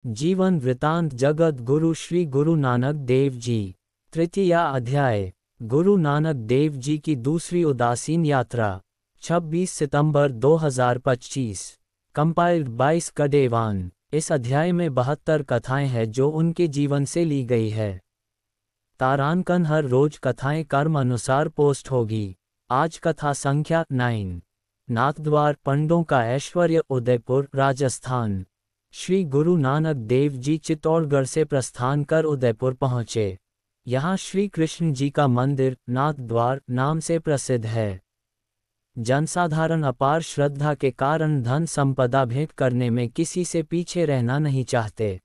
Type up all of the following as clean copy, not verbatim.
जीवन वृतांत जगत गुरु श्री गुरु नानक देव जी। तृतीय अध्याय। गुरु नानक देव जी की दूसरी उदासीन यात्रा। 26 सितंबर 2025। कंपाइल्ड 22 कडेवान। इस अध्याय में 72 कथाएं हैं जो उनके जीवन से ली गई है। तारांकन हर रोज कथाएं कर्म अनुसार पोस्ट होगी। आज कथा संख्या 9। नाथद्वार पंडों का ऐश्वर्य, उदयपुर राजस्थान। श्री गुरु नानक देव जी चित्तौड़गढ़ से प्रस्थान कर उदयपुर पहुँचे। यहाँ श्री कृष्ण जी का मंदिर नाथद्वार नाम से प्रसिद्ध है। जनसाधारण अपार श्रद्धा के कारण धन संपदा भेंट करने में किसी से पीछे रहना नहीं चाहते।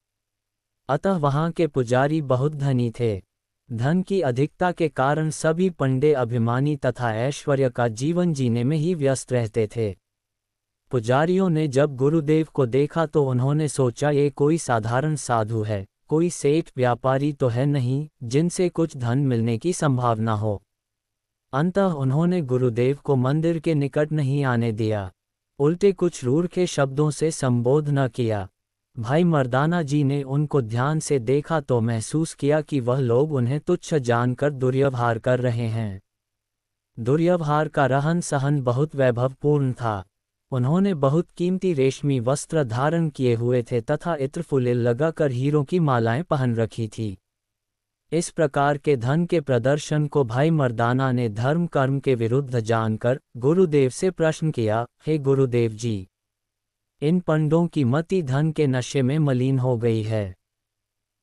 अतः वहाँ के पुजारी बहुत धनी थे। धन की अधिकता के कारण सभी पंडे अभिमानी तथा ऐश्वर्य का जीवन जीने में ही व्यस्त रहते थे। पुजारियों ने जब गुरुदेव को देखा तो उन्होंने सोचा ये कोई साधारण साधु है, कोई सेठ व्यापारी तो है नहीं जिनसे कुछ धन मिलने की संभावना हो। अंततः उन्होंने गुरुदेव को मंदिर के निकट नहीं आने दिया, उल्टे कुछ रूखे शब्दों से संबोध न किया। भाई मर्दाना जी ने उनको ध्यान से देखा तो महसूस किया कि वह लोग उन्हें तुच्छ जानकर दुर्व्यवहार कर रहे हैं। दुर्व्यवहार का रहन सहन बहुत वैभवपूर्ण था। उन्होंने बहुत कीमती रेशमी वस्त्र धारण किए हुए थे तथा इत्र फुलिल लगाकर हीरों की मालाएं पहन रखी थी। इस प्रकार के धन के प्रदर्शन को भाई मर्दाना ने धर्म कर्म के विरुद्ध जानकर गुरुदेव से प्रश्न किया, हे गुरुदेव जी, इन पंडों की मति धन के नशे में मलिन हो गई है।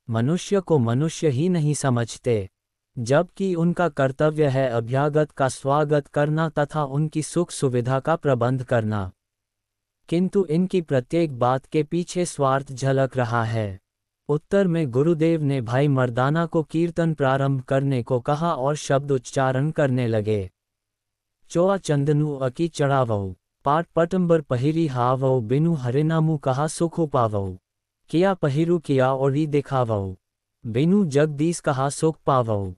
मनुष्य को मनुष्य ही नहीं समझते, जबकि उनका कर्तव्य है अभ्यागत का स्वागत करना तथा उनकी सुख सुविधा का प्रबंध करना। किंतु इनकी प्रत्येक बात के पीछे स्वार्थ झलक रहा है। उत्तर में गुरुदेव ने भाई मर्दाना को कीर्तन प्रारंभ करने को कहा और शब्द उच्चारण करने लगे। चोआ चंदनु अकी चढ़ावऊ, पाट पटंबर पहिरी हावऊ, बिनु हरिनामु कहा सुख पावऊ, किया पहिरु किया और ही दिखावऊ, बिनु जगदीश कहा सुख पावऊ।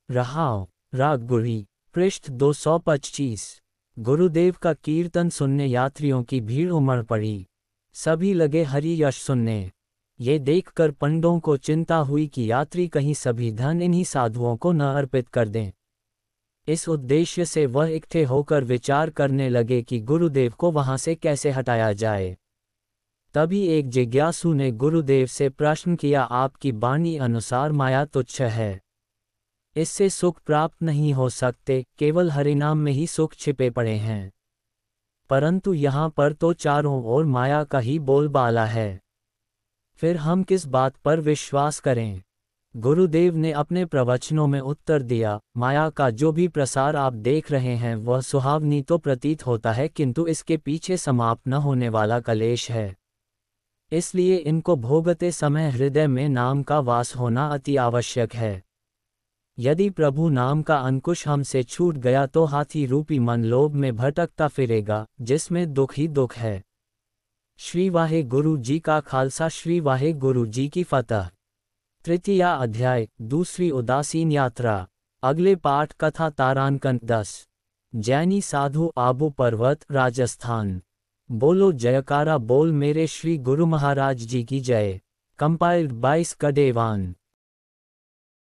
रहाओ राग गुरी। पृष्ठ 225। गुरुदेव का कीर्तन सुनने यात्रियों की भीड़ उमड़ पड़ी। सभी लगे हरि यश सुनने। ये देखकर पंडों को चिंता हुई कि यात्री कहीं सभी धन इन्हीं साधुओं को न अर्पित कर दें। इस उद्देश्य से वह इकट्ठे होकर विचार करने लगे कि गुरुदेव को वहां से कैसे हटाया जाए। तभी एक जिज्ञासु ने गुरुदेव से प्रश्न किया, आपकी वाणी अनुसार माया तुच्छ है, इससे सुख प्राप्त नहीं हो सकते, केवल हरिनाम में ही सुख छिपे पड़े हैं। परंतु यहाँ पर तो चारों ओर माया का ही बोलबाला है, फिर हम किस बात पर विश्वास करें। गुरुदेव ने अपने प्रवचनों में उत्तर दिया, माया का जो भी प्रसार आप देख रहे हैं वह सुहावनी तो प्रतीत होता है, किंतु इसके पीछे समाप्त न होने वाला कलेश है। इसलिए इनको भोगते समय हृदय में नाम का वास होना अति आवश्यक है। यदि प्रभु नाम का अंकुश हमसे छूट गया तो हाथी रूपी मन लोभ में भटकता फिरेगा, जिसमें दुख ही दुख है। श्री वाहे गुरु जी का खालसा, श्री वाहे गुरु जी की फतह। तृतीय अध्याय। दूसरी उदासीन यात्रा। अगले पाठ कथा तारांकन 10। जैनी साधु आबू पर्वत राजस्थान। बोलो जयकारा बोल मेरे श्री गुरु महाराज जी की जय। कंपाइल्ड 22 कडेवान।